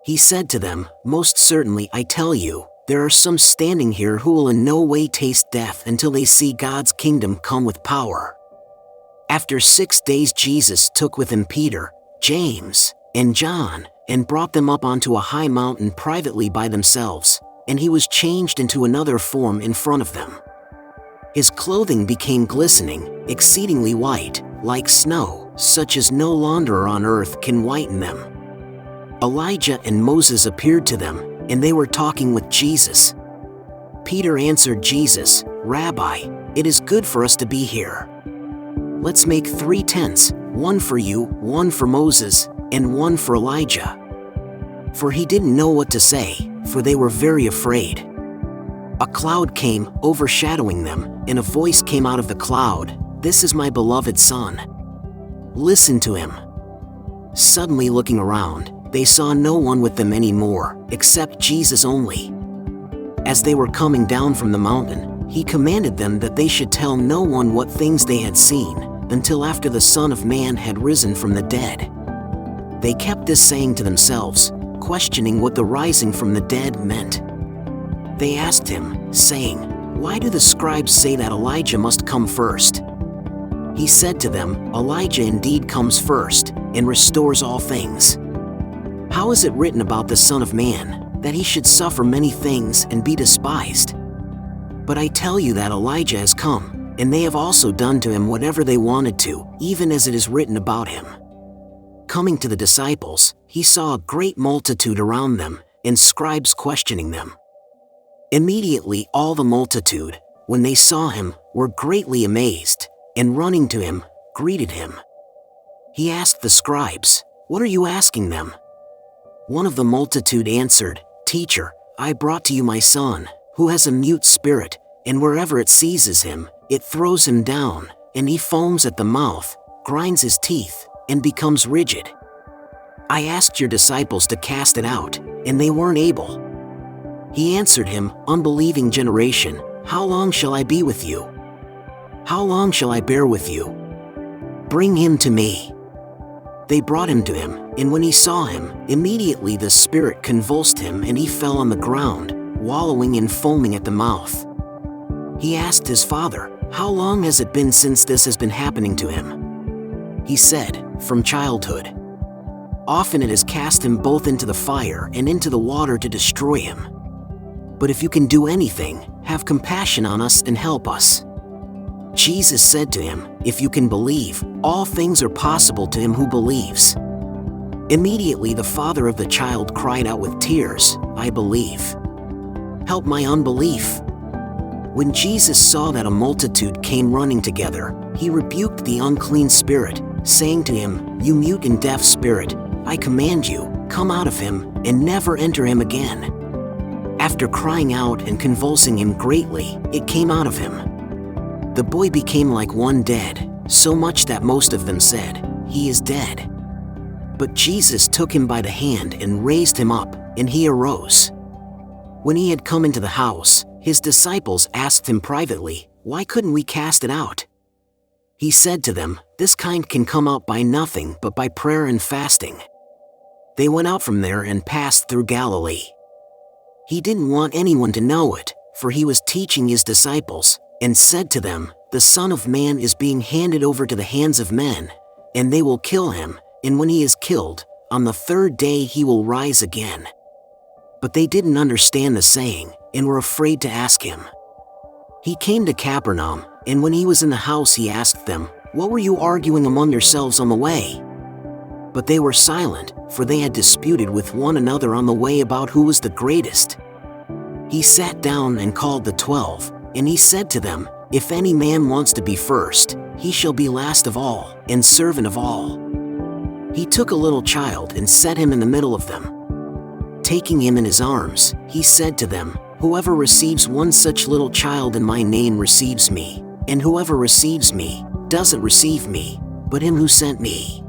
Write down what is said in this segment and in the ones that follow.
He said to them, "Most certainly I tell you, there are some standing here who will in no way taste death until they see God's kingdom come with power." After 6 days Jesus took with him Peter, James, and John, and brought them up onto a high mountain privately by themselves, and he was changed into another form in front of them. His clothing became glistening, exceedingly white, like snow, such as no launderer on earth can whiten them. Elijah and Moses appeared to them, and they were talking with Jesus. Peter answered Jesus, "Rabbi, it is good for us to be here. Let's make 3 tents, one for you, one for Moses, and one for Elijah." For he didn't know what to say, for they were very afraid. A cloud came, overshadowing them, and a voice came out of the cloud, "This is my beloved Son. Listen to him." Suddenly looking around, they saw no one with them anymore, except Jesus only. As they were coming down from the mountain, he commanded them that they should tell no one what things they had seen, until after the Son of Man had risen from the dead. They kept this saying to themselves, questioning what the rising from the dead meant. They asked him, saying, "Why do the scribes say that Elijah must come first?" He said to them, "Elijah indeed comes first, and restores all things. How is it written about the Son of Man, that he should suffer many things and be despised? But I tell you that Elijah has come, and they have also done to him whatever they wanted to, even as it is written about him." Coming to the disciples, he saw a great multitude around them, and scribes questioning them. Immediately all the multitude, when they saw him, were greatly amazed, and running to him, greeted him. He asked the scribes, "What are you asking them?" One of the multitude answered, "Teacher, I brought to you my son, who has a mute spirit, and wherever it seizes him, it throws him down, and he foams at the mouth, grinds his teeth, and becomes rigid. I asked your disciples to cast it out, and they weren't able." He answered him, "Unbelieving generation, how long shall I be with you? How long shall I bear with you? Bring him to me." They brought him to him, and when he saw him, immediately the spirit convulsed him and he fell on the ground, wallowing and foaming at the mouth. He asked his father, "How long has it been since this has been happening to him?" He said, "From childhood. Often it has cast him both into the fire and into the water to destroy him. But if you can do anything, have compassion on us and help us." Jesus said to him, "If you can believe, all things are possible to him who believes." Immediately the father of the child cried out with tears, "I believe. Help my unbelief." When Jesus saw that a multitude came running together, he rebuked the unclean spirit, saying to him, "You mute and deaf spirit, I command you, come out of him, and never enter him again." After crying out and convulsing him greatly, it came out of him. The boy became like one dead, so much that most of them said, "He is dead." But Jesus took him by the hand and raised him up, and he arose. When he had come into the house, his disciples asked him privately, "Why couldn't we cast it out?" He said to them, "This kind can come out by nothing but by prayer and fasting." They went out from there and passed through Galilee. He didn't want anyone to know it, for he was teaching his disciples, and said to them, "The Son of Man is being handed over to the hands of men, and they will kill him, and when he is killed, on the 3rd day he will rise again." But they didn't understand the saying, and were afraid to ask him. He came to Capernaum, and when he was in the house he asked them, "What were you arguing among yourselves on the way?" But they were silent, for they had disputed with one another on the way about who was the greatest. He sat down and called the 12, and he said to them, "If any man wants to be first, he shall be last of all, and servant of all." He took a little child and set him in the middle of them. Taking him in his arms, he said to them, "Whoever receives one such little child in my name receives me, and whoever receives me, doesn't receive me, but him who sent me."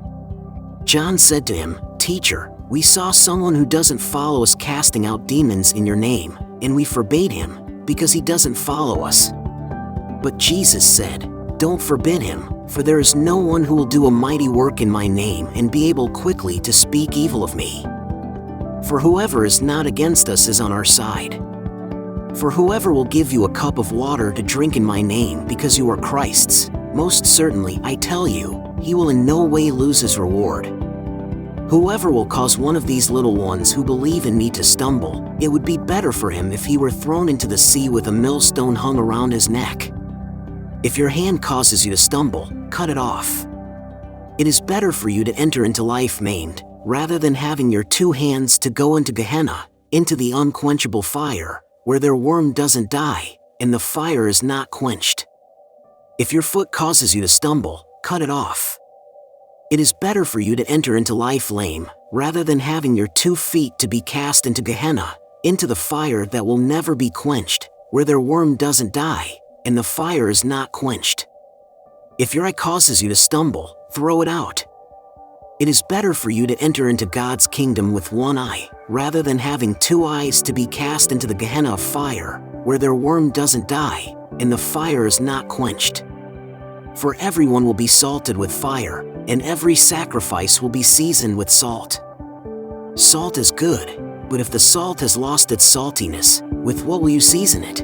John said to him, "Teacher, we saw someone who doesn't follow us casting out demons in your name, and we forbade him, because he doesn't follow us." But Jesus said, "Don't forbid him, for there is no one who will do a mighty work in my name and be able quickly to speak evil of me. For whoever is not against us is on our side. For whoever will give you a cup of water to drink in my name because you are Christ's, most certainly, I tell you, he will in no way lose his reward. Whoever will cause one of these little ones who believe in me to stumble, it would be better for him if he were thrown into the sea with a millstone hung around his neck. If your hand causes you to stumble, cut it off. It is better for you to enter into life maimed, rather than having your two hands to go into Gehenna, into the unquenchable fire, where their worm doesn't die, and the fire is not quenched. If your foot causes you to stumble, cut it off. It is better for you to enter into life lame, rather than having your 2 feet to be cast into Gehenna, into the fire that will never be quenched, where their worm doesn't die, and the fire is not quenched. If your eye causes you to stumble, throw it out. It is better for you to enter into God's kingdom with 1 eye, rather than having 2 eyes to be cast into the Gehenna of fire, where their worm doesn't die, and the fire is not quenched. For everyone will be salted with fire, and every sacrifice will be seasoned with salt. Salt is good, but if the salt has lost its saltiness, with what will you season it?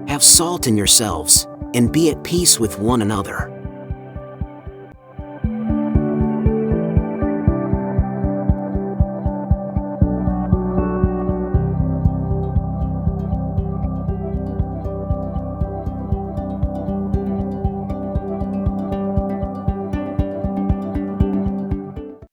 Have salt in yourselves, and be at peace with one another.